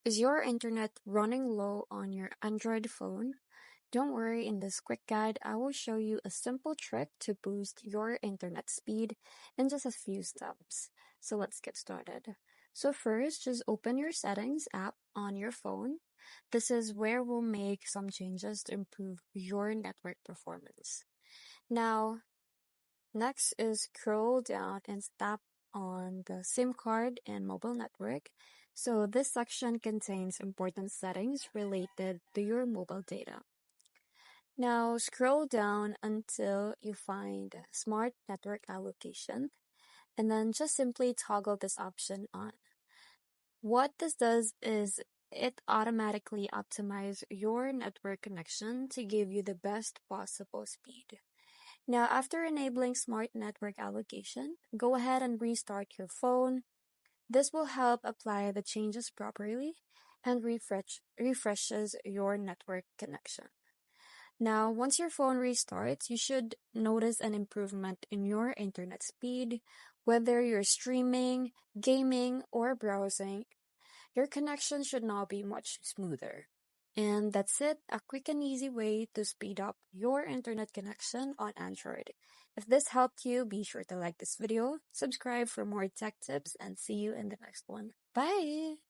Is your internet running low on your Android phone? Don't worry, in this quick guide, I will show you a simple trick to boost your internet speed in just a few steps. So let's get started. So first, just open your settings app on your phone. This is where we'll make some changes to improve your network performance. Now, next is scroll down and tap on the SIM card and mobile network. So this section contains important settings related to your mobile data. Now scroll down until you find Smart Network Allocation and then just simply toggle this option on. What this does is it automatically optimizes your network connection to give you the best possible speed. Now, after enabling Smart Network Allocation, go ahead and restart your phone. This will help apply the changes properly and refreshes your network connection. Now, once your phone restarts, you should notice an improvement in your internet speed. Whether you're streaming, gaming, or browsing, your connection should now be much smoother. And that's it, a quick and easy way to speed up your internet connection on Android. If this helped you, be sure to like this video, subscribe for more tech tips, and see you in the next one. Bye!